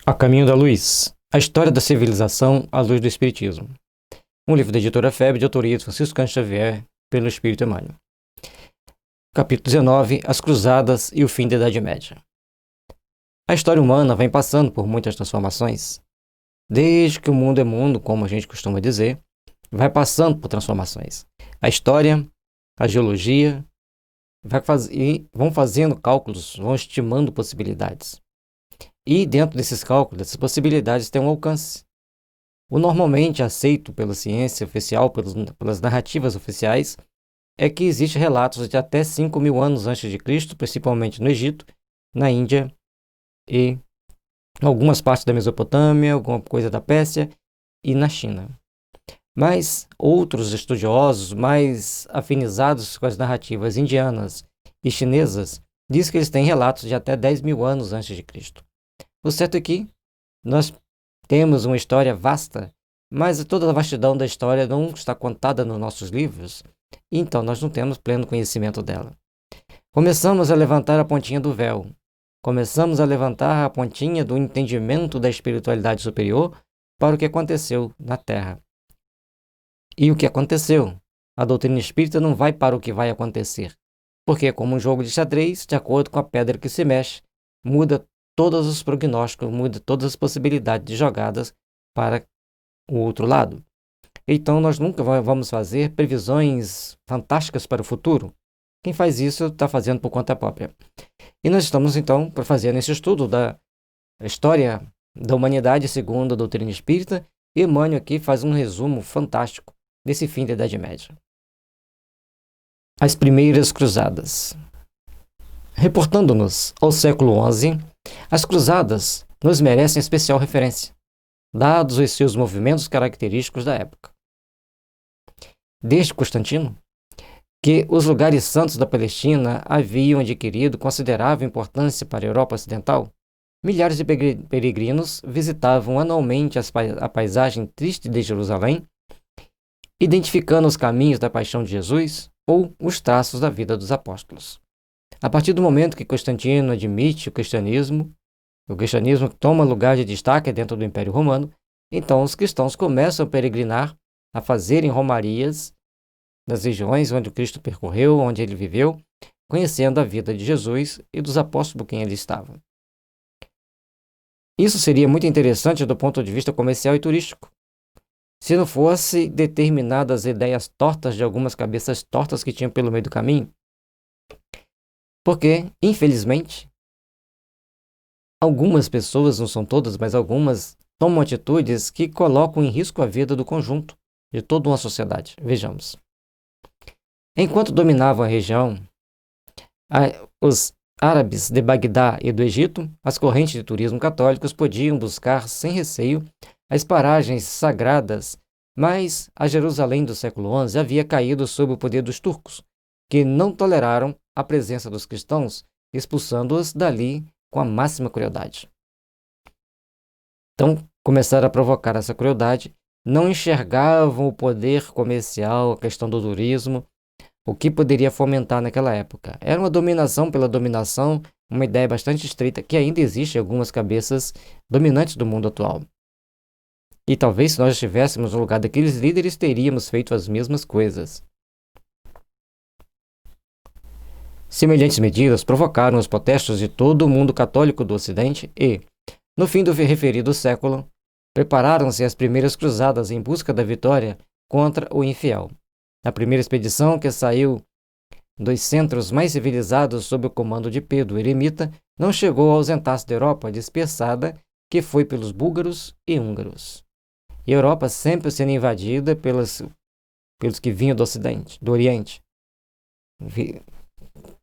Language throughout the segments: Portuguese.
A Caminho da Luz. A história da civilização à luz do Espiritismo. Um livro da editora FEB, de autoria de Francisco Cândido Xavier, pelo Espírito Emmanuel. Capítulo 19. As Cruzadas e o fim da Idade Média. A história humana vem passando por muitas transformações. Desde que o mundo é mundo, como a gente costuma dizer, vai passando por transformações. A história, a geologia, vão fazendo cálculos, vão estimando possibilidades. E dentro desses cálculos, dessas possibilidades, tem um alcance. O normalmente aceito pela ciência oficial, pelas narrativas oficiais, é que existe relatos de até 5.000 anos antes de Cristo, principalmente no Egito, na Índia e algumas partes da Mesopotâmia, alguma coisa da Pérsia e na China. Mas outros estudiosos mais afinizados com as narrativas indianas e chinesas dizem que eles têm relatos de até 10.000 anos antes de Cristo. O certo é que nós temos uma história vasta, mas toda a vastidão da história não está contada nos nossos livros, então nós não temos pleno conhecimento dela. Começamos a levantar a pontinha do véu, começamos a levantar a pontinha do entendimento da espiritualidade superior para o que aconteceu na Terra. E o que aconteceu? A doutrina espírita não vai para o que vai acontecer, porque é como um jogo de xadrez, de acordo com a pedra que se mexe, muda todos os prognósticos, muda todas as possibilidades de jogadas para o outro lado. Então, nós nunca vamos fazer previsões fantásticas para o futuro. Quem faz isso está fazendo por conta própria. E nós estamos, então, fazendo esse estudo da história da humanidade segundo a doutrina espírita, e Emmanuel aqui faz um resumo fantástico desse fim da Idade Média. As primeiras cruzadas. Reportando-nos ao século XI, as cruzadas nos merecem especial referência, dados os seus movimentos característicos da época. Desde Constantino, que os lugares santos da Palestina haviam adquirido considerável importância para a Europa Ocidental, milhares de peregrinos visitavam anualmente a paisagem triste de Jerusalém, identificando os caminhos da paixão de Jesus ou os traços da vida dos apóstolos. A partir do momento que Constantino admite o cristianismo toma lugar de destaque dentro do Império Romano, então os cristãos começam a peregrinar, a fazerem romarias nas regiões onde o Cristo percorreu, onde ele viveu, conhecendo a vida de Jesus e dos apóstolos por quem ele estava. Isso seria muito interessante do ponto de vista comercial e turístico, se não fosse determinadas ideias tortas de algumas cabeças tortas que tinham pelo meio do caminho. Porque, infelizmente, algumas pessoas, não são todas, mas algumas, tomam atitudes que colocam em risco a vida do conjunto, de toda uma sociedade. Vejamos. Enquanto dominavam a região, os árabes de Bagdá e do Egito, as correntes de turismo católicos podiam buscar sem receio as paragens sagradas, mas a Jerusalém do século XI havia caído sob o poder dos turcos, que não toleraram a presença dos cristãos, expulsando-os dali com a máxima crueldade. Então, começaram a provocar essa crueldade, não enxergavam o poder comercial, a questão do turismo, o que poderia fomentar naquela época. Era uma dominação pela dominação, uma ideia bastante estreita, que ainda existe em algumas cabeças dominantes do mundo atual. E talvez se nós estivéssemos no lugar daqueles líderes, teríamos feito as mesmas coisas. Semelhantes medidas provocaram os protestos de todo o mundo católico do Ocidente e, no fim do referido século, prepararam-se as primeiras cruzadas em busca da vitória contra o infiel. A primeira expedição, que saiu dos centros mais civilizados sob o comando de Pedro o Eremita, não chegou a ausentar-se da Europa dispersada, que foi pelos búlgaros e húngaros. E a Europa sempre sendo invadida pelos que vinham do Ocidente, do Oriente.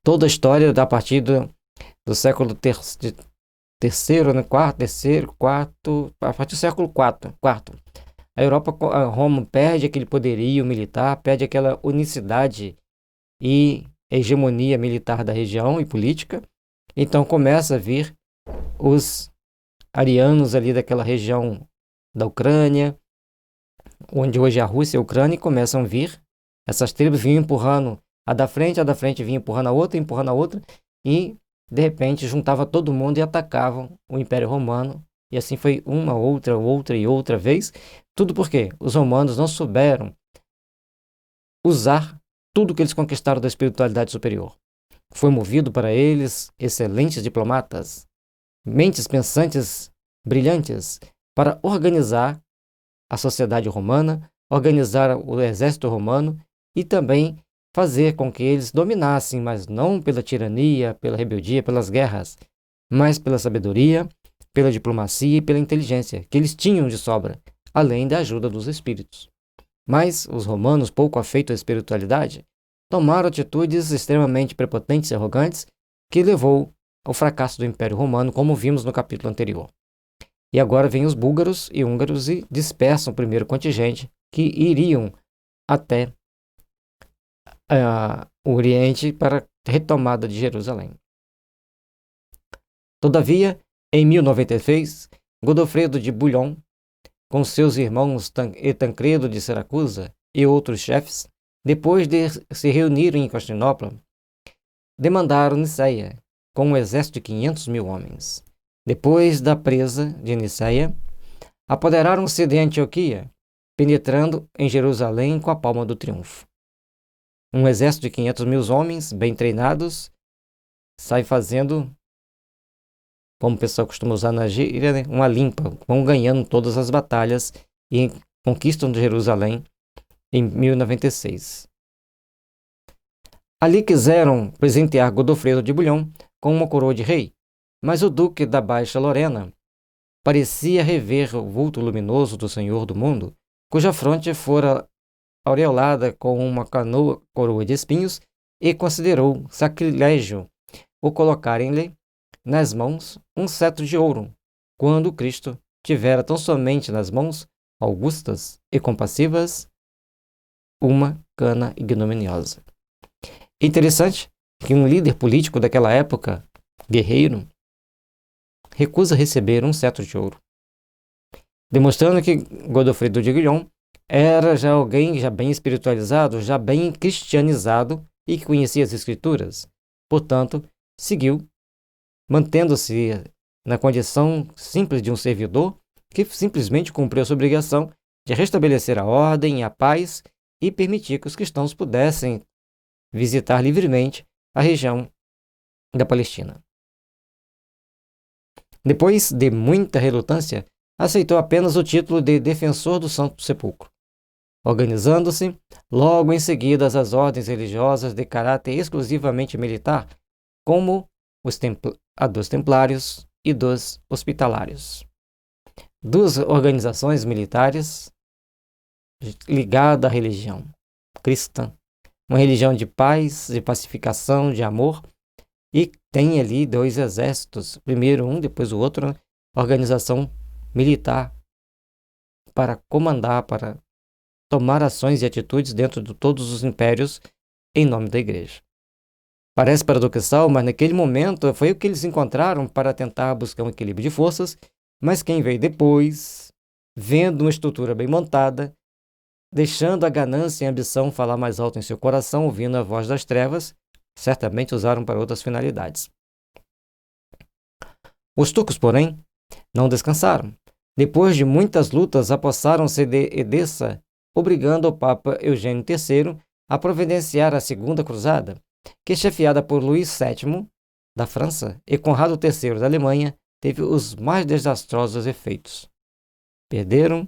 Toda a história a partir do século terceiro, né? Quarto, a partir do século IV. A Roma perde aquele poderio militar, perde aquela unicidade e hegemonia militar da região e política. Então começa a vir os arianos ali daquela região da Ucrânia, onde hoje é a Rússia e a Ucrânia, e começam a vir. Essas tribos vinham empurrando a da frente vinha empurrando a outra, e de repente juntava todo mundo e atacavam o Império Romano E assim foi uma, outra vez. Tudo porque os romanos não souberam usar tudo que eles conquistaram da espiritualidade superior. Foi movido para eles excelentes diplomatas, mentes pensantes brilhantes, para organizar a sociedade romana, organizar o exército romano e também fazer com que eles dominassem, mas não pela tirania, pela rebeldia, pelas guerras, mas pela sabedoria, pela diplomacia e pela inteligência, que eles tinham de sobra, além da ajuda dos espíritos. Mas os romanos, pouco afeitos à espiritualidade, tomaram atitudes extremamente prepotentes e arrogantes, que levou ao fracasso do Império Romano, como vimos no capítulo anterior. E agora vêm os búlgaros e húngaros e dispersam o primeiro contingente, que iriam até o Oriente para a retomada de Jerusalém. Todavia, em 1096, Godofredo de Bouillon, com seus irmãos Tancredo de Siracusa e outros chefes, depois de se reunirem em Constantinopla, demandaram Niceia, com um exército de 500.000 homens. Depois da presa de Niceia, apoderaram-se de Antioquia, penetrando em Jerusalém com a palma do triunfo. Um exército de 500.000 homens, bem treinados, sai fazendo, como o pessoal costuma usar na gíria, né, uma limpa, vão ganhando todas as batalhas e conquistam Jerusalém em 1096. Ali quiseram presentear Godofredo de Bouillon com uma coroa de rei, mas o duque da Baixa Lorena parecia rever o vulto luminoso do Senhor do mundo, cuja fronte fora aureolada com uma coroa de espinhos, e considerou sacrilégio o colocarem-lhe nas mãos um cetro de ouro, quando Cristo tivera tão somente nas mãos augustas e compassivas uma cana ignominiosa. Interessante que um líder político daquela época, guerreiro, recusa receber um cetro de ouro, demonstrando que Godofredo de Bouillon era já alguém já bem espiritualizado, já bem cristianizado e que conhecia as escrituras. Portanto, seguiu, mantendo-se na condição simples de um servidor que simplesmente cumpriu a sua obrigação de restabelecer a ordem e a paz e permitir que os cristãos pudessem visitar livremente a região da Palestina. Depois de muita relutância, aceitou apenas o título de defensor do Santo Sepulcro, organizando-se logo em seguida as ordens religiosas de caráter exclusivamente militar, como a dos templários e dos hospitalários. Duas organizações militares ligadas à religião cristã, uma religião de paz, de pacificação, de amor, e tem ali dois exércitos, primeiro um, depois o outro, né? Organização militar para comandar, para tomar ações e atitudes dentro de todos os impérios em nome da igreja. Parece paradoxal, mas naquele momento foi o que eles encontraram para tentar buscar um equilíbrio de forças, mas quem veio depois, vendo uma estrutura bem montada, deixando a ganância e a ambição falar mais alto em seu coração, ouvindo a voz das trevas, certamente usaram para outras finalidades. Os turcos, porém, não descansaram. Depois de muitas lutas, apossaram-se de Edessa, obrigando o Papa Eugênio III a providenciar a Segunda Cruzada, que, chefiada por Luís VII da França e Conrado III da Alemanha, teve os mais desastrosos efeitos. Perderam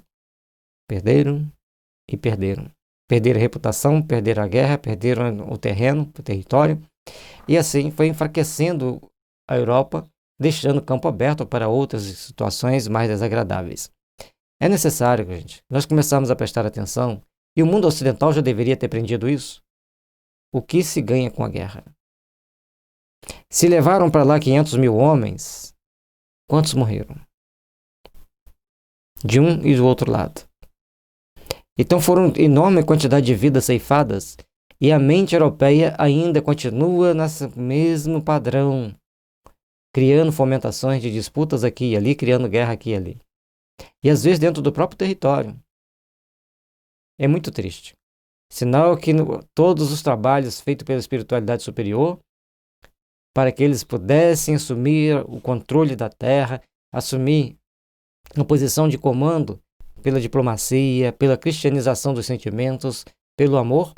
e perderam. Perderam a reputação, perderam a guerra, perderam o terreno, o território, e assim foi enfraquecendo a Europa, deixando campo aberto para outras situações mais desagradáveis. É necessário, gente, nós começarmos a prestar atenção, e o mundo ocidental já deveria ter aprendido isso. O que se ganha com a guerra? Se levaram para lá 500.000 homens, quantos morreram? De um e do outro lado. Então foram enorme quantidade de vidas ceifadas, e a mente europeia ainda continua nesse mesmo padrão, criando fomentações de disputas aqui e ali, criando guerra aqui e ali. E às vezes dentro do próprio território. É muito triste. Sinal que todos os trabalhos feitos pela espiritualidade superior, para que eles pudessem assumir o controle da terra, assumir uma posição de comando pela diplomacia, pela cristianização dos sentimentos, pelo amor,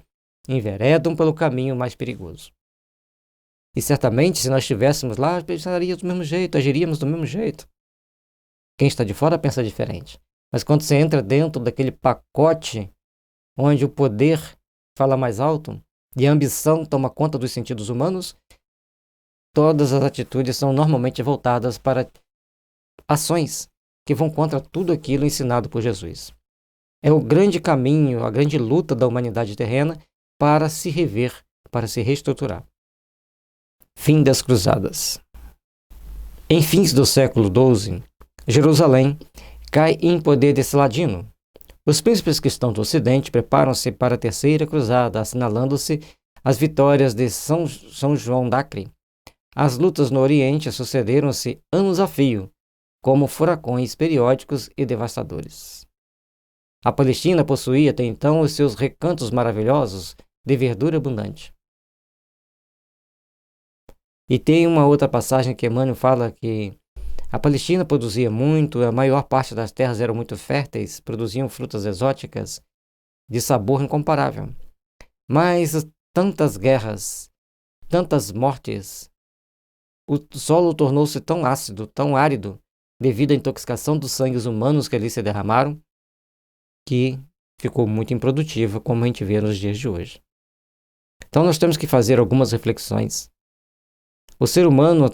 enveredam pelo caminho mais perigoso. E certamente, se nós estivéssemos lá, pensaríamos do mesmo jeito, agiríamos do mesmo jeito. Quem está de fora pensa diferente. Mas quando você entra dentro daquele pacote onde o poder fala mais alto e a ambição toma conta dos sentidos humanos, todas as atitudes são normalmente voltadas para ações que vão contra tudo aquilo ensinado por Jesus. É o grande caminho, a grande luta da humanidade terrena para se rever, para se reestruturar. Fim das Cruzadas. Em fins do século XII, Jerusalém cai em poder de Saladino. Os príncipes cristãos do Ocidente preparam-se para a Terceira Cruzada, assinalando-se as vitórias de São João d'Acre. As lutas no Oriente sucederam-se anos a fio, como furacões periódicos e devastadores. A Palestina possuía até então os seus recantos maravilhosos de verdura abundante. E tem uma outra passagem que Emmanuel fala que a Palestina produzia muito, a maior parte das terras eram muito férteis, produziam frutas exóticas de sabor incomparável. Mas tantas guerras, tantas mortes, o solo tornou-se tão ácido, tão árido, devido à intoxicação dos sangues humanos que ali se derramaram, que ficou muito improdutiva, como a gente vê nos dias de hoje. Então nós temos que fazer algumas reflexões. O ser humano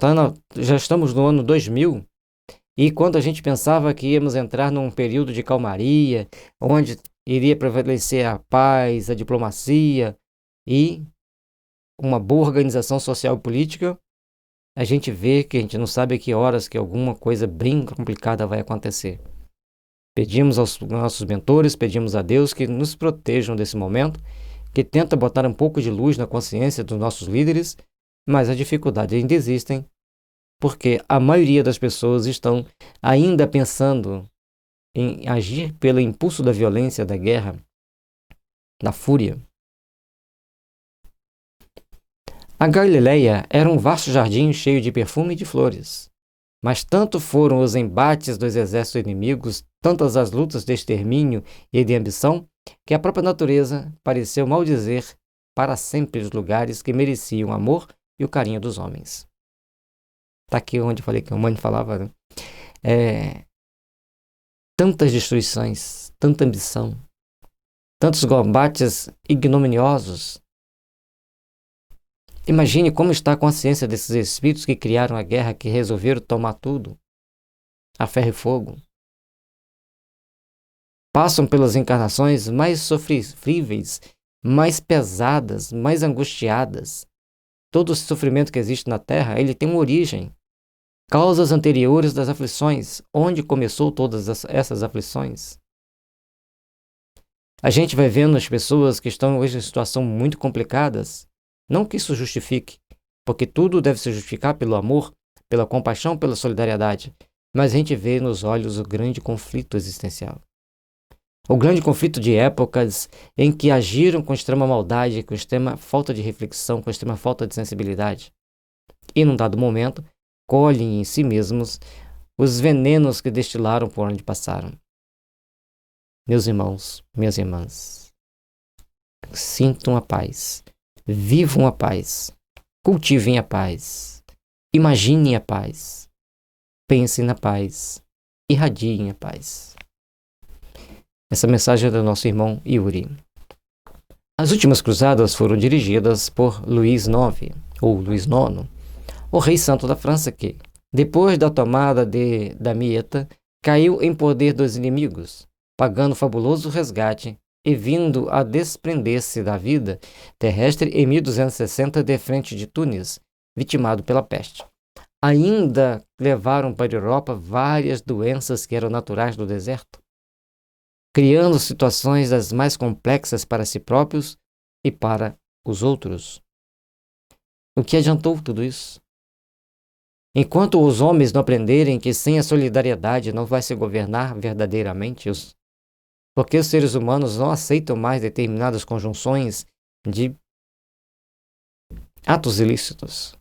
já estamos no ano 2000, e quando a gente pensava que íamos entrar num período de calmaria, onde iria prevalecer a paz, a diplomacia e uma boa organização social e política, a gente vê que a gente não sabe a que horas que alguma coisa bem complicada vai acontecer. Pedimos aos nossos mentores, pedimos a Deus que nos protejam desse momento, que tenta botar um pouco de luz na consciência dos nossos líderes, mas as dificuldades ainda existem, porque a maioria das pessoas estão ainda pensando em agir pelo impulso da violência, da guerra, da fúria. A Galileia era um vasto jardim cheio de perfume e de flores. Mas tanto foram os embates dos exércitos inimigos, tantas as lutas de extermínio e de ambição, que a própria natureza pareceu maldizer para sempre os lugares que mereciam amor e o carinho dos homens. Está aqui onde eu falei que a mãe falava, né? Tantas destruições, tanta ambição, tantos combates ignominiosos. Imagine como está a consciência desses espíritos que criaram a guerra, que resolveram tomar tudo a ferro e fogo. Passam pelas encarnações mais sofríveis, mais pesadas, mais angustiadas. Todo o sofrimento que existe na Terra, ele tem uma origem. Causas anteriores das aflições. Onde começou todas essas aflições? A gente vai vendo as pessoas que estão hoje em situação muito complicadas. Não que isso justifique, porque tudo deve se justificar pelo amor, pela compaixão, pela solidariedade. Mas a gente vê nos olhos o grande conflito existencial. O grande conflito de épocas em que agiram com extrema maldade, com extrema falta de reflexão, com extrema falta de sensibilidade. E, num dado momento, colhem em si mesmos os venenos que destilaram por onde passaram. Meus irmãos, minhas irmãs, sintam a paz, vivam a paz, cultivem a paz, imaginem a paz, pensem na paz, irradiem a paz. Essa mensagem é do nosso irmão Yuri. As últimas cruzadas foram dirigidas por Luís IX, ou Luís IX, o rei santo da França que, depois da tomada de Damietta, caiu em poder dos inimigos, pagando fabuloso resgate e vindo a desprender-se da vida terrestre em 1260 de frente de Tunis, vitimado pela peste. Ainda levaram para a Europa várias doenças que eram naturais do deserto, criando situações das mais complexas para si próprios e para os outros. O que adiantou tudo isso? Enquanto os homens não aprenderem que sem a solidariedade não vai se governar verdadeiramente, porque os seres humanos não aceitam mais determinadas conjunções de atos ilícitos.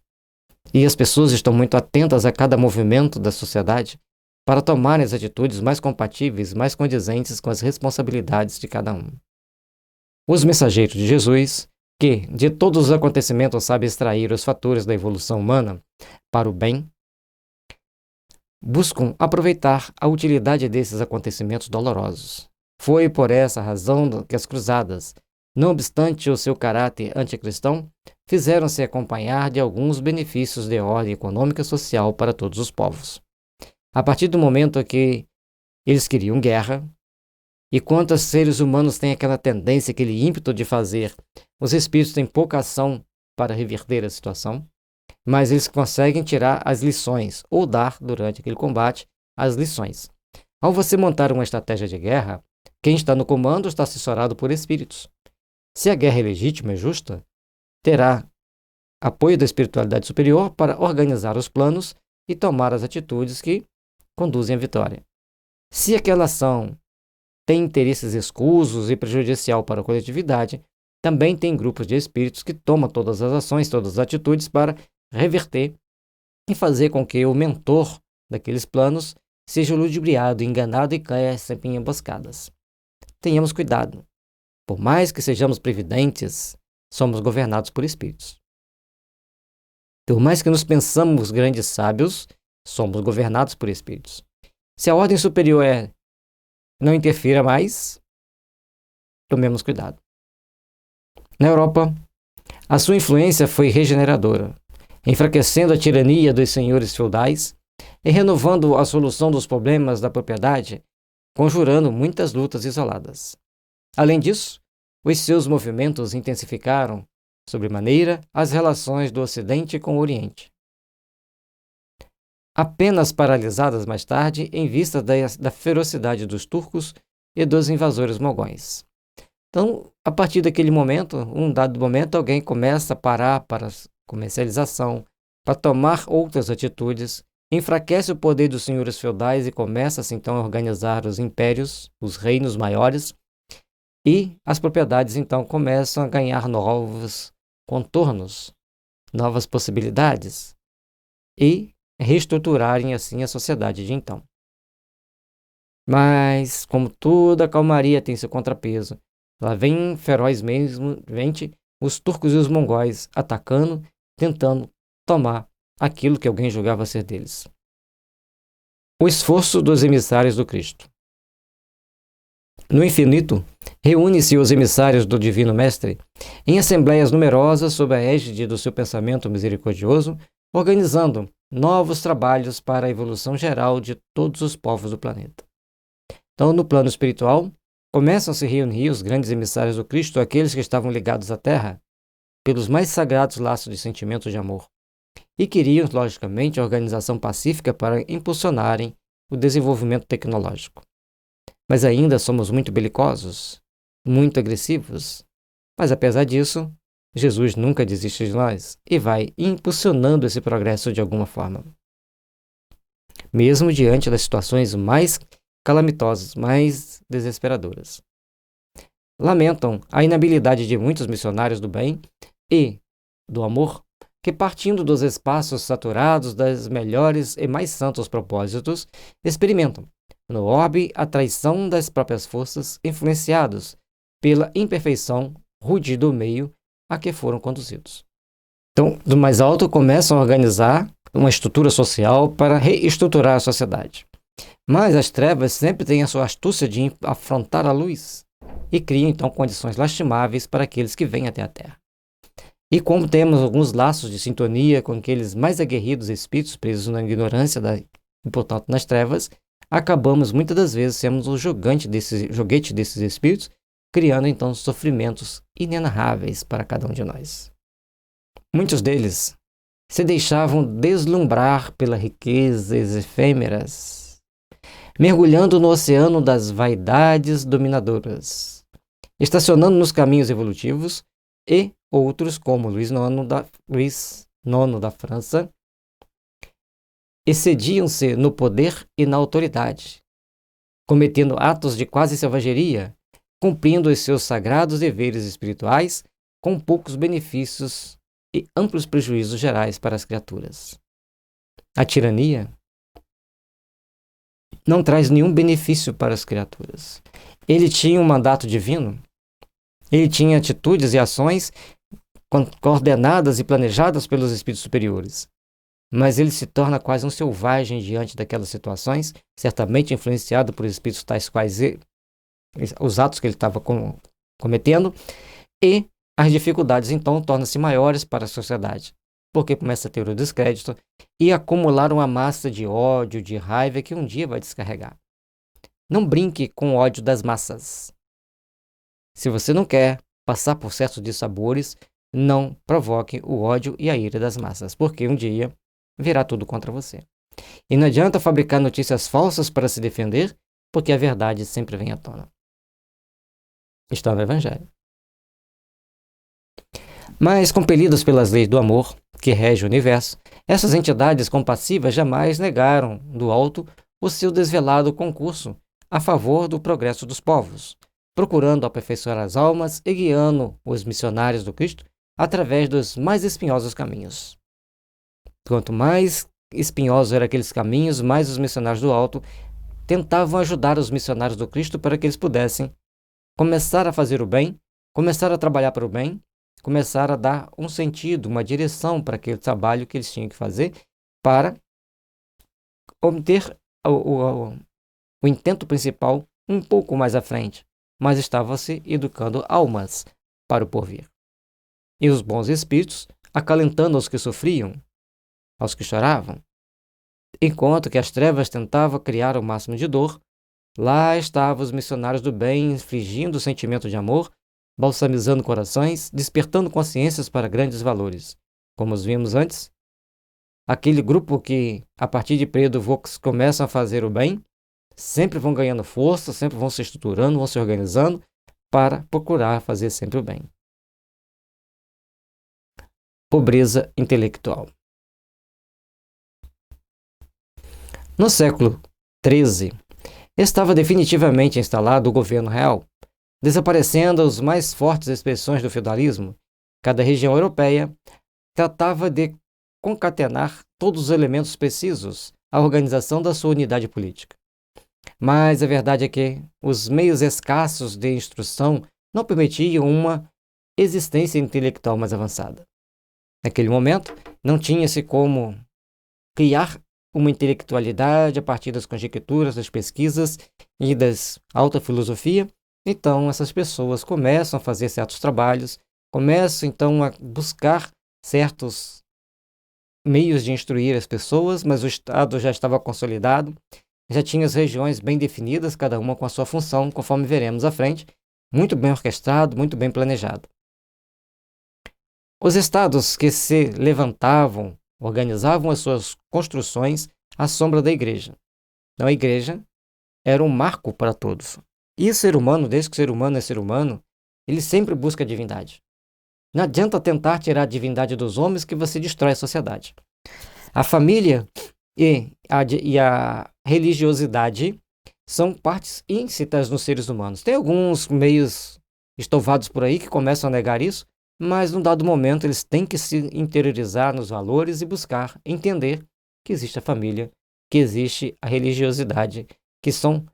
E as pessoas estão muito atentas a cada movimento da sociedade, para tomarem as atitudes mais compatíveis, mais condizentes com as responsabilidades de cada um. Os mensageiros de Jesus, que de todos os acontecimentos sabem extrair os fatores da evolução humana para o bem, buscam aproveitar a utilidade desses acontecimentos dolorosos. Foi por essa razão que as cruzadas, não obstante o seu caráter anticristão, fizeram-se acompanhar de alguns benefícios de ordem econômica e social para todos os povos. A partir do momento que eles queriam guerra, e quantos seres humanos têm aquela tendência, aquele ímpeto de fazer, os espíritos têm pouca ação para reverter a situação, mas eles conseguem tirar as lições, ou dar, durante aquele combate, as lições. Ao você montar uma estratégia de guerra, quem está no comando está assessorado por espíritos. Se a guerra é legítima e justa, terá apoio da espiritualidade superior para organizar os planos e tomar as atitudes que conduzem à vitória. Se aquela ação tem interesses escusos e prejudicial para a coletividade, também tem grupos de espíritos que tomam todas as ações, todas as atitudes para reverter e fazer com que o mentor daqueles planos seja ludibriado, enganado e caia sempre em emboscadas. Tenhamos cuidado. Por mais que sejamos previdentes, somos governados por espíritos. Por mais que nos pensamos grandes sábios, somos governados por espíritos. Se a ordem superior não interfira mais, tomemos cuidado. Na Europa, a sua influência foi regeneradora, enfraquecendo a tirania dos senhores feudais e renovando a solução dos problemas da propriedade, conjurando muitas lutas isoladas. Além disso, os seus movimentos intensificaram, sobremaneira, as relações do Ocidente com o Oriente, apenas paralisadas mais tarde em vista da ferocidade dos turcos e dos invasores mogóis. Então, a partir daquele momento, um dado momento, alguém começa a parar para comercialização, para tomar outras atitudes, enfraquece o poder dos senhores feudais e começa-se então a organizar os impérios, os reinos maiores, e as propriedades então começam a ganhar novos contornos, novas possibilidades e reestruturarem assim a sociedade de então. Mas, como toda calmaria tem seu contrapeso, lá vem ferozmente os turcos e os mongóis atacando, tentando tomar aquilo que alguém julgava ser deles. O esforço dos emissários do Cristo. No infinito, reúne-se os emissários do Divino Mestre em assembleias numerosas sob a égide do seu pensamento misericordioso, organizando novos trabalhos para a evolução geral de todos os povos do planeta. Então, no plano espiritual, começam a se reunir os grandes emissários do Cristo, aqueles que estavam ligados à Terra, pelos mais sagrados laços de sentimento de amor, e queriam, logicamente, a organização pacífica para impulsionarem o desenvolvimento tecnológico. Mas ainda somos muito belicosos, muito agressivos. Mas apesar disso, Jesus nunca desiste de nós e vai impulsionando esse progresso de alguma forma. Mesmo diante das situações mais calamitosas, mais desesperadoras. Lamentam a inabilidade de muitos missionários do bem e do amor que, partindo dos espaços saturados das melhores e mais santos propósitos, experimentam no orbe a traição das próprias forças, influenciados pela imperfeição rude do meio a que foram conduzidos. Então, do mais alto, começam a organizar uma estrutura social para reestruturar a sociedade. Mas as trevas sempre têm a sua astúcia de afrontar a luz e criam, então, condições lastimáveis para aqueles que vêm até a Terra. E como temos alguns laços de sintonia com aqueles mais aguerridos espíritos presos na ignorância e, portanto, nas trevas, acabamos muitas das vezes sendo o joguete desses espíritos, criando então sofrimentos inenarráveis para cada um de nós. Muitos deles se deixavam deslumbrar pelas riquezas efêmeras, mergulhando no oceano das vaidades dominadoras, estacionando nos caminhos evolutivos, e outros, como Luís IX da França, excediam-se no poder e na autoridade, cometendo atos de quase selvageria, cumprindo os seus sagrados deveres espirituais com poucos benefícios e amplos prejuízos gerais para as criaturas. A tirania não traz nenhum benefício para as criaturas. Ele tinha um mandato divino, ele tinha atitudes e ações coordenadas e planejadas pelos espíritos superiores. Mas ele se torna quase um selvagem diante daquelas situações, certamente influenciado por espíritos tais quais os atos que ele estava cometendo, e as dificuldades então tornam-se maiores para a sociedade, porque começa a ter o descrédito e acumular uma massa de ódio, de raiva que um dia vai descarregar. Não brinque com o ódio das massas. Se você não quer passar por certos dissabores, não provoque o ódio e a ira das massas, porque um dia virá tudo contra você. E não adianta fabricar notícias falsas para se defender, porque a verdade sempre vem à tona. Está no Evangelho. Mas, compelidos pelas leis do amor, que rege o universo, essas entidades compassivas jamais negaram do alto o seu desvelado concurso a favor do progresso dos povos, procurando aperfeiçoar as almas e guiando os missionários do Cristo através dos mais espinhosos caminhos. Quanto mais espinhosos eram aqueles caminhos, mais os missionários do alto tentavam ajudar os missionários do Cristo para que eles pudessem começar a fazer o bem, começar a trabalhar para o bem, começar a dar um sentido, uma direção para aquele trabalho que eles tinham que fazer para obter o intento principal um pouco mais à frente, mas estava-se educando almas para o porvir. E os bons espíritos acalentando os que sofriam, aos que choravam, enquanto que as trevas tentavam criar o máximo de dor, lá estavam os missionários do bem infligindo o sentimento de amor, balsamizando corações, despertando consciências para grandes valores. Como os vimos antes, aquele grupo que, a partir de Pedro Vox, começam a fazer o bem, sempre vão ganhando força, sempre vão se estruturando, vão se organizando para procurar fazer sempre o bem. Pobreza intelectual. No século XIII, estava definitivamente instalado o governo real, desaparecendo as mais fortes expressões do feudalismo. Cada região europeia tratava de concatenar todos os elementos precisos à organização da sua unidade política. Mas a verdade é que os meios escassos de instrução não permitiam uma existência intelectual mais avançada. Naquele momento, não tinha-se como criar uma intelectualidade a partir das conjecturas, das pesquisas e das alta filosofia. Então, essas pessoas começam a fazer certos trabalhos, começam então a buscar certos meios de instruir as pessoas, mas o Estado já estava consolidado, já tinha as regiões bem definidas, cada uma com a sua função, conforme veremos à frente, muito bem orquestrado, muito bem planejado. Os estados que se levantavam, organizavam as suas construções à sombra da igreja. Então, a igreja era um marco para todos. E o ser humano, desde que o ser humano é ser humano, ele sempre busca a divindade. Não adianta tentar tirar a divindade dos homens que você destrói a sociedade. A família e a religiosidade são partes íncitas nos seres humanos. Tem alguns meios estovados por aí que começam a negar isso, mas num dado momento eles têm que se interiorizar nos valores e buscar entender que existe a família, que existe a religiosidade, que são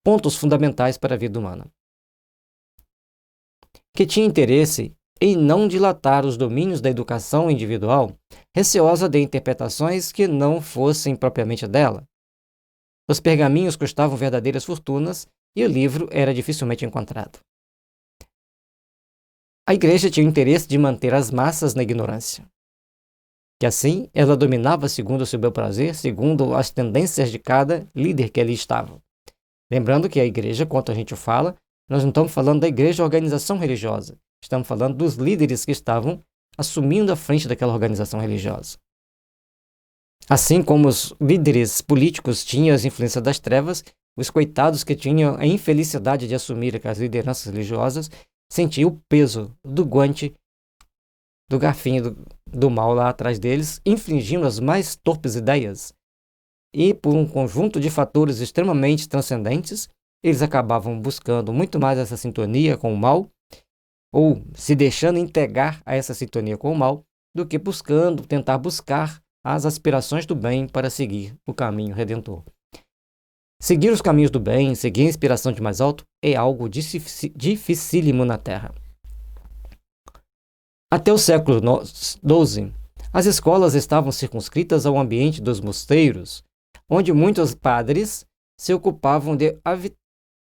pontos fundamentais para a vida humana. Que tinha interesse em não dilatar os domínios da educação individual, receosa de interpretações que não fossem propriamente dela. Os pergaminhos custavam verdadeiras fortunas e o livro era dificilmente encontrado. A igreja tinha o interesse de manter as massas na ignorância, que assim ela dominava segundo o seu bel prazer, segundo as tendências de cada líder que ali estava. Lembrando que a igreja, quando a gente fala, nós não estamos falando da igreja organização religiosa, estamos falando dos líderes que estavam assumindo a frente daquela organização religiosa. Assim como os líderes políticos tinham as influências das trevas, os coitados que tinham a infelicidade de assumir aquelas lideranças religiosas sentiam o peso do guante, do garfinho do mal lá atrás deles, infligindo as mais torpes ideias. E por um conjunto de fatores extremamente transcendentes, eles acabavam buscando muito mais essa sintonia com o mal, ou se deixando integrar a essa sintonia com o mal, do que tentar buscar as aspirações do bem para seguir o caminho redentor. Seguir os caminhos do bem, seguir a inspiração de mais alto, é algo dificílimo na Terra. Até o século XII, as escolas estavam circunscritas ao ambiente dos mosteiros, onde muitos padres se ocupavam de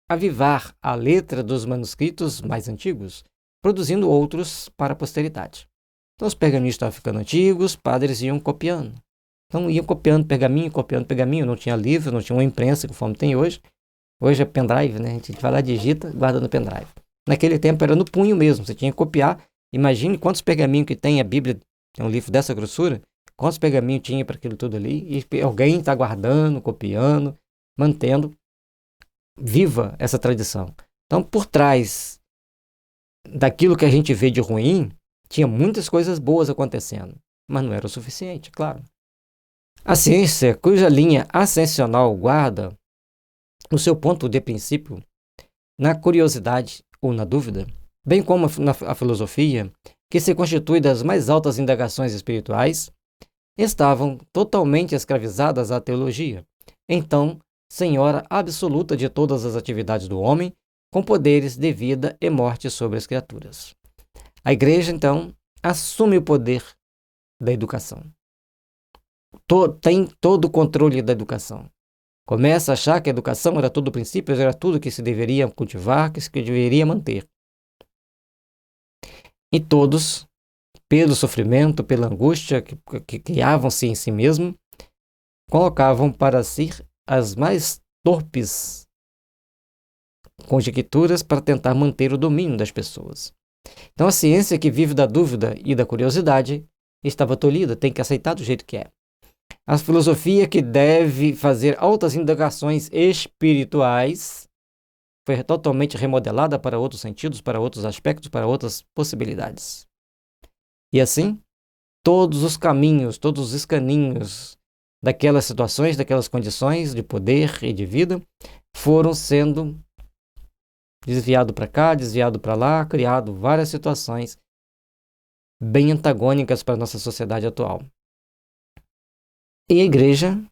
avivar a letra dos manuscritos mais antigos, produzindo outros para a posteridade. Então, os pergaminhos estavam ficando antigos, padres iam copiando. Então, iam copiando pergaminho, não tinha livro, não tinha uma imprensa conforme tem hoje. Hoje é pendrive, né? A gente vai lá, digita, guarda no pendrive. Naquele tempo era no punho mesmo, você tinha que copiar. Imagine quantos pergaminhos que tem a Bíblia, é um livro dessa grossura, quantos pergaminhos tinha para aquilo tudo ali, e alguém está guardando, copiando, mantendo viva essa tradição. Então, por trás daquilo que a gente vê de ruim, tinha muitas coisas boas acontecendo, mas não era o suficiente, claro. A ciência, cuja linha ascensional guarda o seu ponto de princípio na curiosidade ou na dúvida, bem como a filosofia, que se constitui das mais altas indagações espirituais, estavam totalmente escravizadas à teologia, então senhora absoluta de todas as atividades do homem, com poderes de vida e morte sobre as criaturas. A Igreja, então, assume o poder da educação. Tem todo o controle da educação. Começa a achar que a educação era todo o princípio, era tudo que se deveria cultivar, que se deveria manter. E todos, pelo sofrimento, pela angústia que criavam-se em si mesmo, colocavam para si as mais torpes conjecturas para tentar manter o domínio das pessoas. Então a ciência que vive da dúvida e da curiosidade estava tolhida, tem que aceitar do jeito que é. A filosofia que deve fazer altas indagações espirituais foi totalmente remodelada para outros sentidos, para outros aspectos, para outras possibilidades. E assim, todos os caminhos, todos os escaninhos daquelas situações, daquelas condições de poder e de vida foram sendo desviado para cá, desviado para lá, criado várias situações bem antagônicas para a nossa sociedade atual. E a Igreja,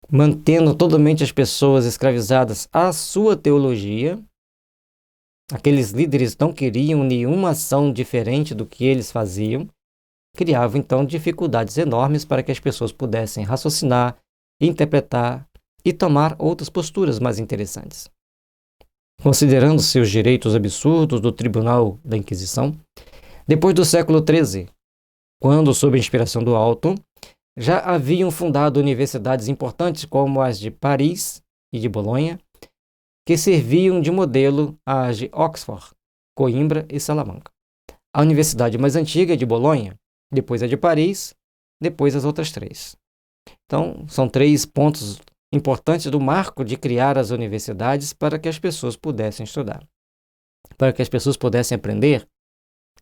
mantendo totalmente as pessoas escravizadas à sua teologia, aqueles líderes não queriam nenhuma ação diferente do que eles faziam, criava então dificuldades enormes para que as pessoas pudessem raciocinar, interpretar e tomar outras posturas mais interessantes. Considerando seus direitos absurdos do Tribunal da Inquisição, depois do século XIII, quando, sob a inspiração do alto, já haviam fundado universidades importantes como as de Paris e de Bolonha, que serviam de modelo às de Oxford, Coimbra e Salamanca. A universidade mais antiga é de Bolonha, depois a de Paris, depois as outras três. Então, são 3 pontos importantes do marco de criar as universidades para que as pessoas pudessem estudar, para que as pessoas pudessem aprender.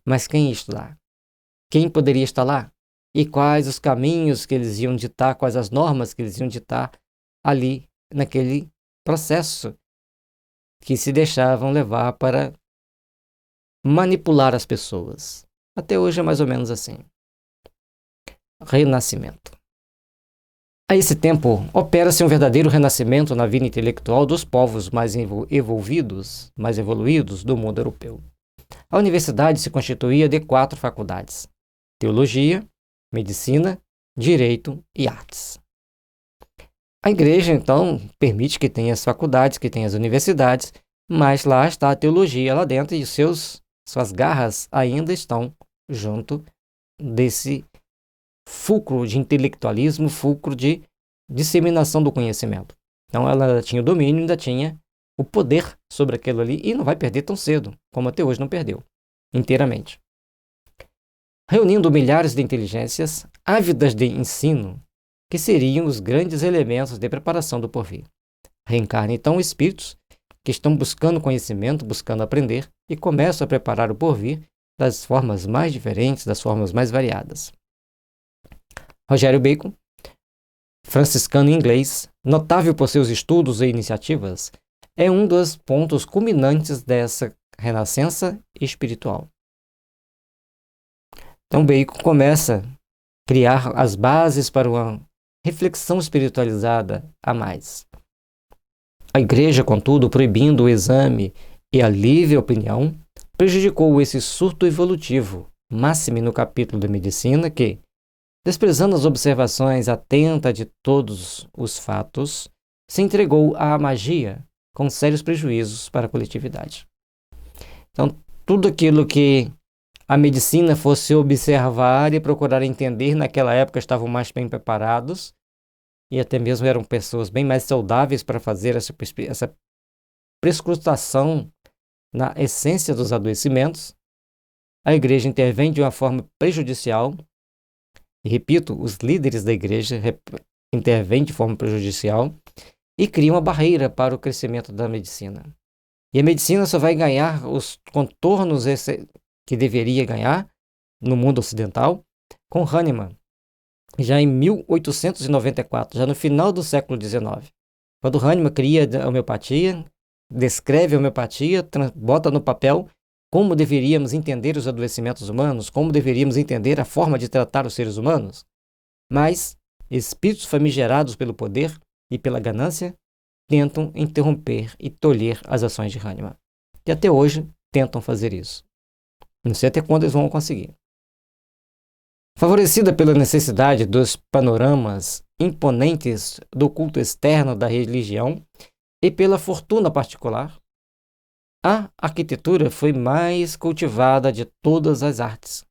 Mas quem ia estudar? Quem poderia estar lá? E quais os caminhos que eles iam ditar, quais as normas que eles iam ditar ali naquele processo que se deixavam levar para manipular as pessoas. Até hoje é mais ou menos assim. Renascimento. A esse tempo, opera-se um verdadeiro renascimento na vida intelectual dos povos mais evoluídos do mundo europeu. A universidade se constituía de 4 faculdades: teologia, medicina, direito e artes. A Igreja, então, permite que tenha as faculdades, que tenha as universidades, mas lá está a teologia lá dentro e suas garras ainda estão junto desse fulcro de intelectualismo, fulcro de disseminação do conhecimento. Então ela tinha o domínio, ainda tinha o poder sobre aquilo ali e não vai perder tão cedo, como até hoje não perdeu, inteiramente. Reunindo milhares de inteligências ávidas de ensino, que seriam os grandes elementos de preparação do porvir. Reencarna então espíritos que estão buscando conhecimento, buscando aprender e começam a preparar o porvir das formas mais diferentes, das formas mais variadas. Rogério Bacon, franciscano inglês, notável por seus estudos e iniciativas, é um dos pontos culminantes dessa renascença espiritual. Então Bacon começa a criar as bases para uma reflexão espiritualizada a mais. A Igreja, contudo, proibindo o exame e a livre opinião, prejudicou esse surto evolutivo, máxime no capítulo da medicina que, desprezando as observações atentas de todos os fatos, se entregou à magia, com sérios prejuízos para a coletividade. Então, tudo aquilo que a medicina fosse observar e procurar entender, naquela época estavam mais bem preparados e até mesmo eram pessoas bem mais saudáveis para fazer essa prescrutação na essência dos adoecimentos. A Igreja intervém de uma forma prejudicial. E repito, os líderes da Igreja intervêm de forma prejudicial e criam uma barreira para o crescimento da medicina. E a medicina só vai ganhar os contornos que deveria ganhar no mundo ocidental com Hahnemann, já em 1894, já no final do século XIX. Quando Hahnemann cria a homeopatia, descreve a homeopatia, bota no papel como deveríamos entender os adoecimentos humanos, como deveríamos entender a forma de tratar os seres humanos. Mas espíritos famigerados pelo poder e pela ganância tentam interromper e tolher as ações de Hahnemann. E até hoje tentam fazer isso. Não sei até quando eles vão conseguir. Favorecida pela necessidade dos panoramas imponentes do culto externo da religião e pela fortuna particular, a arquitetura foi mais cultivada de todas as artes,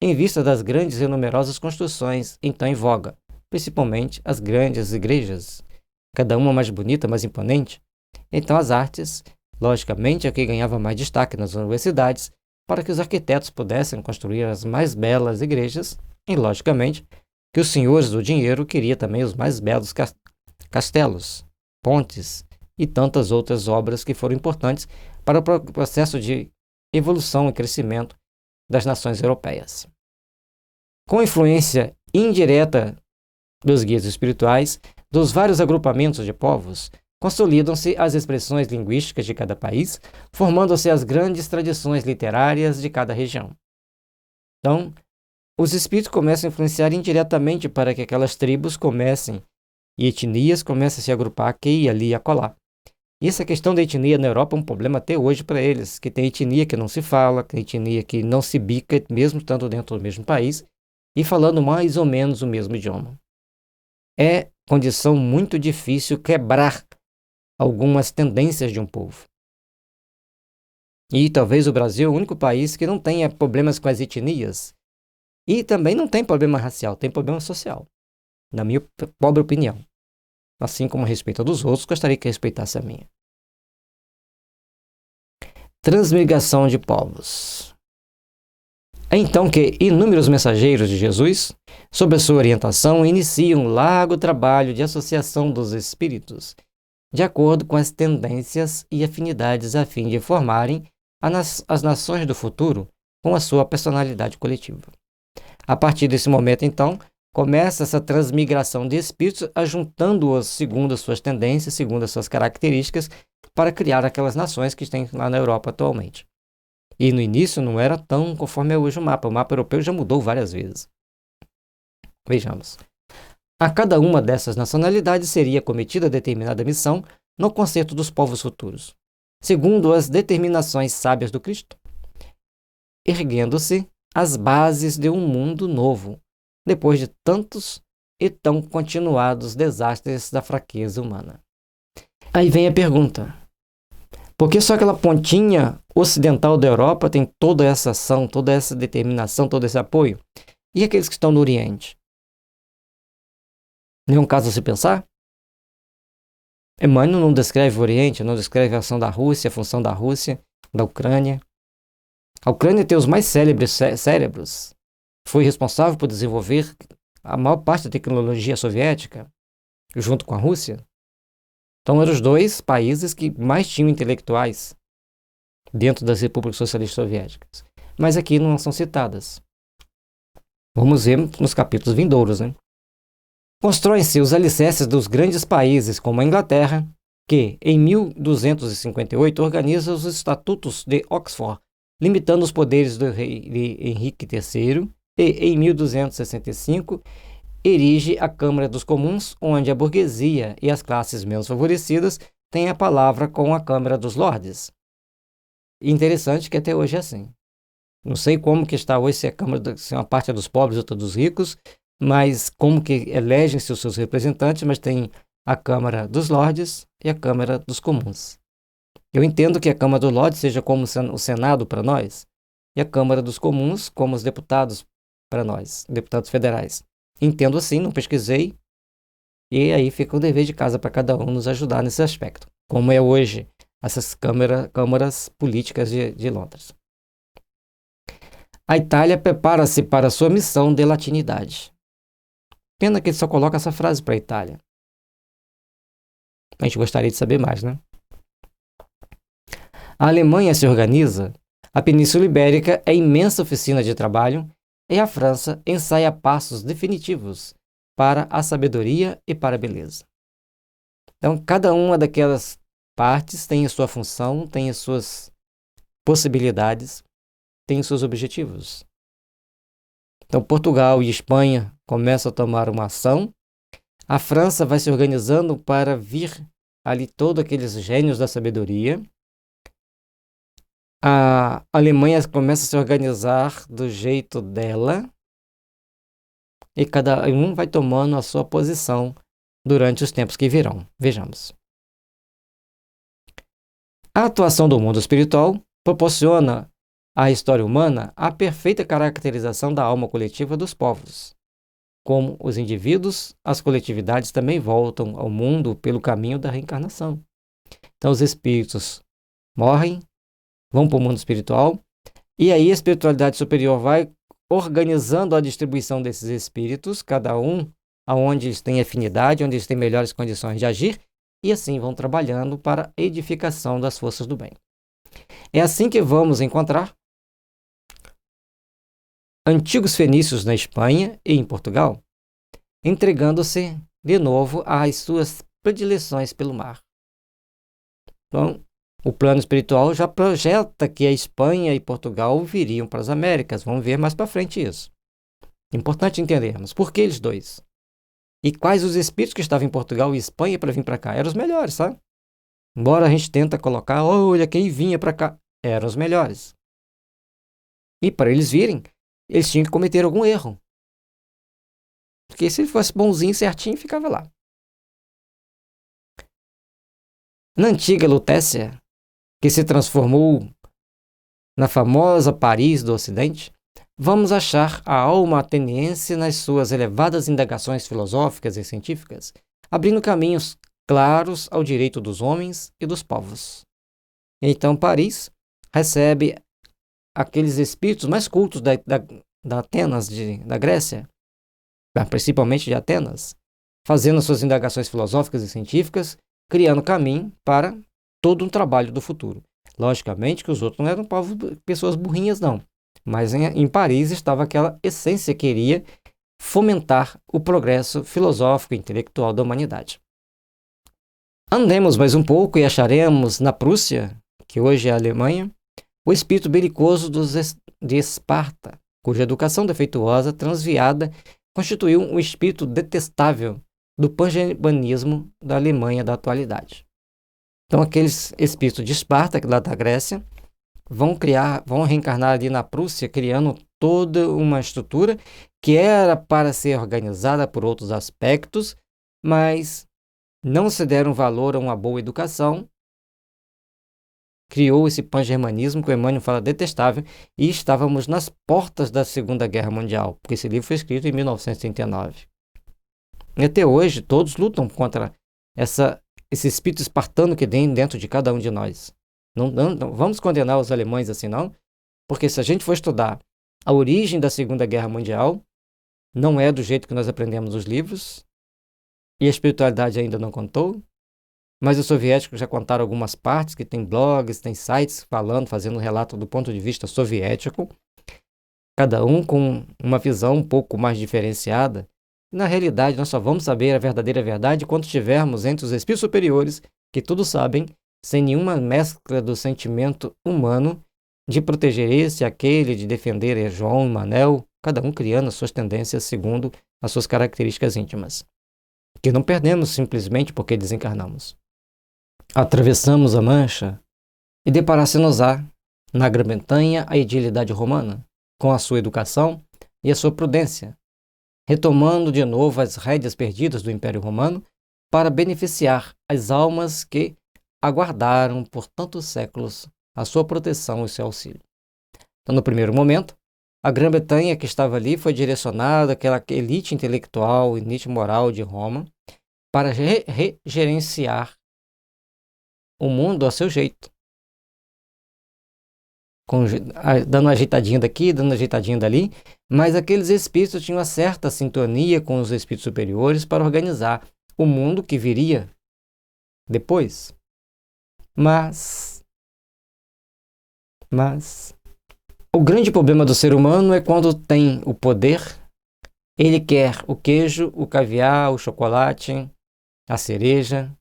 em vista das grandes e numerosas construções então em voga, principalmente as grandes igrejas, cada uma mais bonita, mais imponente. Então as artes, logicamente, é que ganhava mais destaque nas universidades, para que os arquitetos pudessem construir as mais belas igrejas, e, logicamente, que os senhores do dinheiro queriam também os mais belos castelos, pontes e tantas outras obras que foram importantes para o processo de evolução e crescimento das nações europeias. Com a influência indireta dos guias espirituais, dos vários agrupamentos de povos, consolidam-se as expressões linguísticas de cada país, formando-se as grandes tradições literárias de cada região. Então, os espíritos começam a influenciar indiretamente para que aquelas tribos comecem e etnias comecem a se agrupar aqui e ali e acolá. E essa questão da etnia na Europa é um problema até hoje para eles, que tem etnia que não se fala, tem etnia que não se bica, mesmo estando dentro do mesmo país, e falando mais ou menos o mesmo idioma. É condição muito difícil quebrar algumas tendências de um povo. E talvez o Brasil é o único país que não tenha problemas com as etnias. E também não tem problema racial, tem problema social, na minha pobre opinião. Assim como a respeito dos outros, gostaria que respeitasse a minha. Transmigração de povos. É então que inúmeros mensageiros de Jesus, sob a sua orientação, iniciam um largo trabalho de associação dos espíritos, de acordo com as tendências e afinidades a fim de formarem as nações do futuro com a sua personalidade coletiva. A partir desse momento, então, começa essa transmigração de espíritos, ajuntando-os segundo as suas tendências, segundo as suas características, para criar aquelas nações que tem lá na Europa atualmente. E no início não era tão conforme é hoje o mapa. O mapa europeu já mudou várias vezes. Vejamos. A cada uma dessas nacionalidades seria cometida determinada missão no concerto dos povos futuros, segundo as determinações sábias do Cristo, erguendo-se as bases de um mundo novo, depois de tantos e tão continuados desastres da fraqueza humana. Aí vem a pergunta: por que só aquela pontinha ocidental da Europa tem toda essa ação, toda essa determinação, todo esse apoio? E aqueles que estão no Oriente? Nenhum caso a se pensar? Emmanuel não descreve o Oriente, não descreve a ação da Rússia, a função da Rússia, da Ucrânia. A Ucrânia tem os mais célebres cérebros. Foi responsável por desenvolver a maior parte da tecnologia soviética, junto com a Rússia. Então, eram os dois países que mais tinham intelectuais dentro das repúblicas socialistas soviéticas. Mas aqui não são citadas. Vamos ver nos capítulos vindouros, né? Constroem-se os alicerces dos grandes países, como a Inglaterra, que, em 1258, organiza os Estatutos de Oxford, limitando os poderes do rei Henrique III, e, em 1265, erige a Câmara dos Comuns, onde a burguesia e as classes menos favorecidas tem a palavra com a Câmara dos Lordes. Interessante que até hoje é assim. Não sei como que está hoje, se a Câmara, se uma parte é dos pobres, outra dos ricos, mas como que elegem-se os seus representantes, mas tem a Câmara dos Lordes e a Câmara dos Comuns. Eu entendo que a Câmara dos Lordes seja como o Senado para nós, e a Câmara dos Comuns como os deputados para nós, deputados federais. Entendo assim, não pesquisei, e aí fica o dever de casa para cada um nos ajudar nesse aspecto, como é hoje essas câmaras políticas de Londres. A Itália prepara-se para sua missão de latinidade. Pena que ele só coloca essa frase para a Itália. A gente gostaria de saber mais, né? A Alemanha se organiza, a Península Ibérica é imensa oficina de trabalho e a França ensaia passos definitivos para a sabedoria e para a beleza. Então, cada uma daquelas partes tem a sua função, tem as suas possibilidades, tem os seus objetivos. Então, Portugal e Espanha começam a tomar uma ação, a França vai se organizando para vir ali todos aqueles gênios da sabedoria, a Alemanha começa a se organizar do jeito dela e cada um vai tomando a sua posição durante os tempos que virão. Vejamos. A atuação do mundo espiritual proporciona à história humana a perfeita caracterização da alma coletiva dos povos. Como os indivíduos, as coletividades também voltam ao mundo pelo caminho da reencarnação. Então, os espíritos morrem, vão para o mundo espiritual, e aí a espiritualidade superior vai organizando a distribuição desses espíritos, cada um aonde eles têm afinidade, onde eles têm melhores condições de agir, e assim vão trabalhando para a edificação das forças do bem. É assim que vamos encontrar antigos fenícios na Espanha e em Portugal, entregando-se de novo às suas predileções pelo mar. Então, o plano espiritual já projeta que a Espanha e Portugal viriam para as Américas. Vamos ver mais para frente isso. Importante entendermos por que eles dois. E quais os espíritos que estavam em Portugal e Espanha para vir para cá. Eram os melhores, sabe? Embora a gente tenta colocar, olha, quem vinha para cá. Eram os melhores. E para eles virem, eles tinham que cometer algum erro. Porque se ele fosse bonzinho, certinho, ficava lá. Na antiga Lutécia, que se transformou na famosa Paris do Ocidente, vamos achar a alma ateniense nas suas elevadas indagações filosóficas e científicas, abrindo caminhos claros ao direito dos homens e dos povos. Então, Paris recebe aqueles espíritos mais cultos da Atenas, da Grécia, principalmente de Atenas, fazendo suas indagações filosóficas e científicas, criando caminho para todo um trabalho do futuro. Logicamente que os outros não eram pessoas burrinhas, não. Mas em Paris estava aquela essência que queria fomentar o progresso filosófico e intelectual da humanidade. Andemos mais um pouco e acharemos na Prússia, que hoje é a Alemanha, o espírito belicoso de Esparta, cuja educação defeituosa, transviada, constituiu um espírito detestável do pangermanismo da Alemanha da atualidade. Então, aqueles espíritos de Esparta, lá da Grécia, vão reencarnar ali na Prússia, criando toda uma estrutura que era para ser organizada por outros aspectos, mas não se deram valor a uma boa educação. Criou esse pangermanismo, que o Emmanuel fala detestável, e estávamos nas portas da Segunda Guerra Mundial, porque esse livro foi escrito em 1939. E até hoje, todos lutam contra esse espírito espartano que tem dentro de cada um de nós. Não vamos condenar os alemães assim, não, porque se a gente for estudar a origem da Segunda Guerra Mundial, não é do jeito que nós aprendemos nos livros, e a espiritualidade ainda não contou, mas os soviéticos já contaram algumas partes, que tem blogs, tem sites fazendo um relato do ponto de vista soviético, cada um com uma visão um pouco mais diferenciada. Na realidade, nós só vamos saber a verdadeira verdade quando estivermos entre os espíritos superiores, que tudo sabem, sem nenhuma mescla do sentimento humano de proteger esse, aquele, de defender João e Manel, cada um criando as suas tendências segundo as suas características íntimas, que não perdemos simplesmente porque desencarnamos. atravessamos a Mancha e deparar-se-nos-á, na Grã-Bretanha, a edilidade romana, com a sua educação e a sua prudência, retomando de novo as rédeas perdidas do Império Romano para beneficiar as almas que aguardaram por tantos séculos a sua proteção e o seu auxílio. Então, no primeiro momento, a Grã-Bretanha que estava ali foi direcionada àquela elite intelectual, elite moral de Roma, para regerenciar o mundo a seu jeito, dando uma ajeitadinha daqui, dando uma ajeitadinha dali, mas aqueles espíritos tinham uma certa sintonia com os espíritos superiores para organizar o mundo que viria depois. Mas o grande problema do ser humano é quando tem o poder, ele quer o queijo, o caviar, o chocolate, a cereja,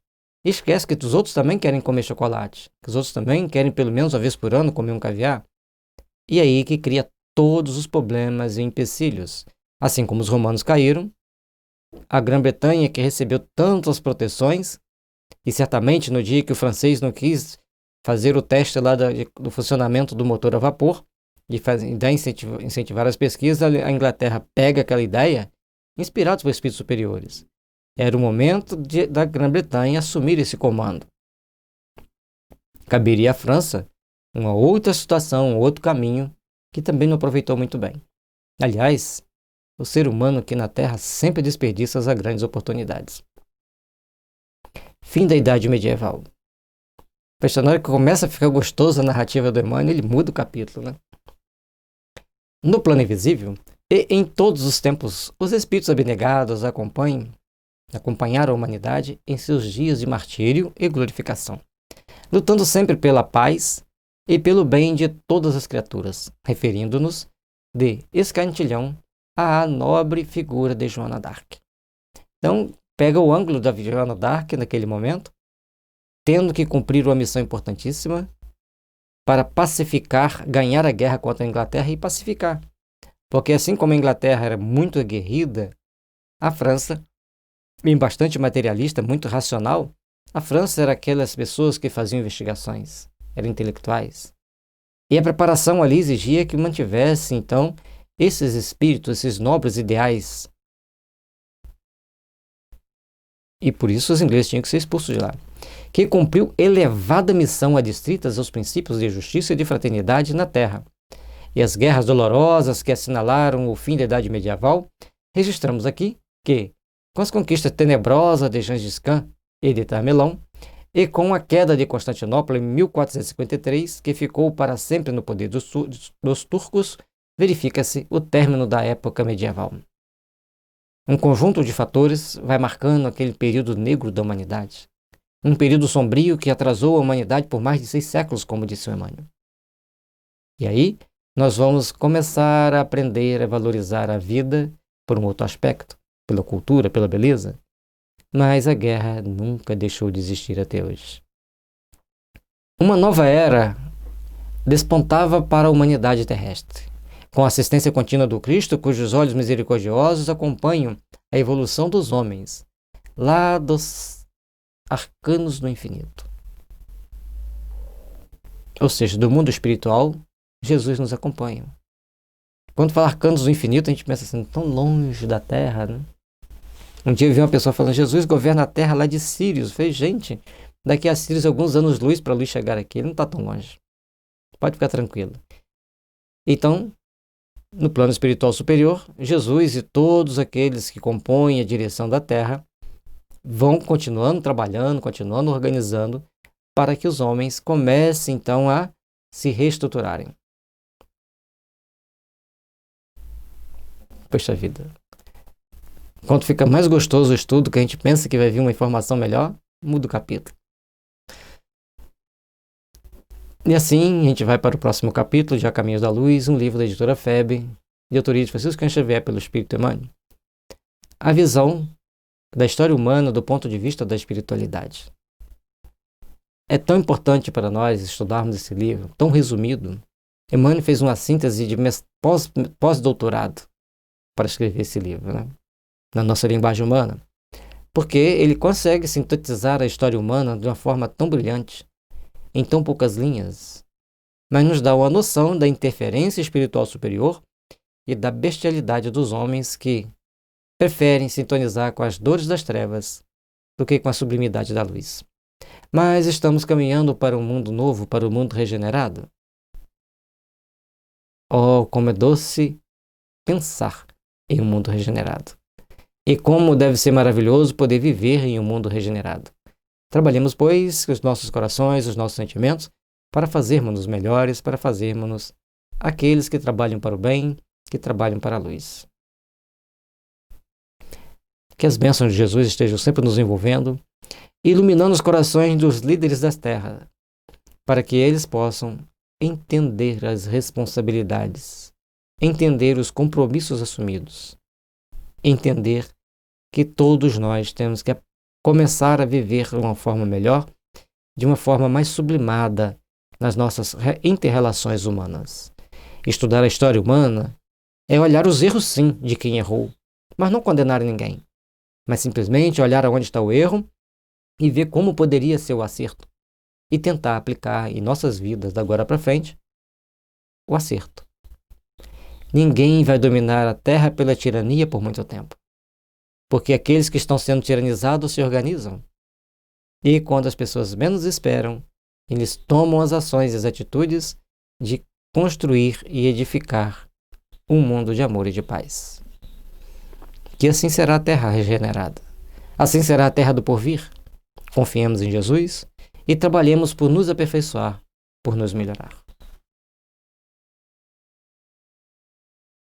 e esquece que os outros também querem comer chocolate, que os outros também querem pelo menos uma vez por ano comer um caviar. E aí que cria todos os problemas e empecilhos. Assim como os romanos caíram, a Grã-Bretanha que recebeu tantas proteções, e certamente no dia que o francês não quis fazer o teste lá do funcionamento do motor a vapor, e incentivar as pesquisas, a Inglaterra pega aquela ideia, inspirados por espíritos superiores. Era o momento da Grã-Bretanha assumir esse comando. Caberia à França uma outra situação, um outro caminho, que também não aproveitou muito bem. Aliás, o ser humano aqui na Terra sempre desperdiça as grandes oportunidades. Fim da Idade Medieval. Na hora que começa a ficar gostosa a narrativa do Emmanuel, ele muda o capítulo, né? No plano invisível, e em todos os tempos, os espíritos abnegados acompanharam a humanidade em seus dias de martírio e glorificação, lutando sempre pela paz e pelo bem de todas as criaturas, referindo-nos de escantilhão à nobre figura de Joana d'Arc. Então, pega o ângulo da Joana d'Arc naquele momento, tendo que cumprir uma missão importantíssima para pacificar, ganhar a guerra contra a Inglaterra e pacificar. Porque assim como a Inglaterra era muito aguerrida, a França, bem bastante materialista, muito racional, a França era aquelas pessoas que faziam investigações, eram intelectuais. E a preparação ali exigia que mantivesse, então, esses espíritos, esses nobres ideais. E por isso os ingleses tinham que ser expulsos de lá. Que cumpriu elevada missão adstritas aos princípios de justiça e de fraternidade na Terra. E as guerras dolorosas que assinalaram o fim da Idade Medieval, registramos aqui que, com as conquistas tenebrosas de Gengis Khan e de Tamerlão, e com a queda de Constantinopla em 1453, que ficou para sempre no poder dos turcos, verifica-se o término da época medieval. Um conjunto de fatores vai marcando aquele período negro da humanidade. Um período sombrio que atrasou a humanidade por mais de 6 séculos, como disse o Emmanuel. E aí, nós vamos começar a aprender a valorizar a vida por um outro aspecto, pela cultura, pela beleza. Mas a guerra nunca deixou de existir até hoje. Uma nova era despontava para a humanidade terrestre, com a assistência contínua do Cristo, cujos olhos misericordiosos acompanham a evolução dos homens, lá dos arcanos do infinito. Ou seja, do mundo espiritual, Jesus nos acompanha. Quando fala arcanos do infinito, a gente pensa assim, tão longe da Terra, né? Um dia eu vi uma pessoa falando, Jesus governa a Terra lá de Sírios. Eu falei, gente, daqui a Sírios alguns anos-luz para a luz chegar aqui, ele não está tão longe. Pode ficar tranquilo. Então, no plano espiritual superior, Jesus e todos aqueles que compõem a direção da Terra vão continuando trabalhando, continuando organizando, para que os homens comecem então a se reestruturarem. Poxa vida. Quando fica mais gostoso o estudo, que a gente pensa que vai vir uma informação melhor, muda o capítulo. E assim, a gente vai para o próximo capítulo, já Caminhos da Luz, um livro da editora FEB, de autoria de Francisco Xavier pelo Espírito Emmanuel. A visão da história humana do ponto de vista da espiritualidade. É tão importante para nós estudarmos esse livro, tão resumido. Emmanuel fez uma síntese de pós-doutorado para escrever esse livro, né? Na nossa linguagem humana. porque ele consegue sintetizar a história humana de uma forma tão brilhante, em tão poucas linhas, mas nos dá uma noção da interferência espiritual superior e da bestialidade dos homens que preferem sintonizar com as dores das trevas do que com a sublimidade da luz. Mas estamos caminhando para um mundo novo, para um mundo regenerado. Oh, como é doce pensar em um mundo regenerado. E como deve ser maravilhoso poder viver em um mundo regenerado. Trabalhemos, pois, os nossos corações, os nossos sentimentos, para fazermos-nos melhores, para fazermos aqueles que trabalham para o bem, que trabalham para a luz. Que as bênçãos de Jesus estejam sempre nos envolvendo, iluminando os corações dos líderes das terras, para que eles possam entender as responsabilidades, entender os compromissos assumidos, entender que todos nós temos que começar a viver de uma forma melhor, de uma forma mais sublimada nas nossas inter-relações humanas. Estudar a história humana é olhar os erros, sim, de quem errou, mas não condenar ninguém, mas simplesmente olhar aonde está o erro e ver como poderia ser o acerto e tentar aplicar em nossas vidas, da agora para frente, o acerto. Ninguém vai dominar a terra pela tirania por muito tempo, porque aqueles que estão sendo tiranizados se organizam. E quando as pessoas menos esperam, eles tomam as ações e as atitudes de construir e edificar um mundo de amor e de paz. Que assim será a terra regenerada. Assim será a terra do porvir. Confiemos em Jesus e trabalhemos por nos aperfeiçoar, por nos melhorar.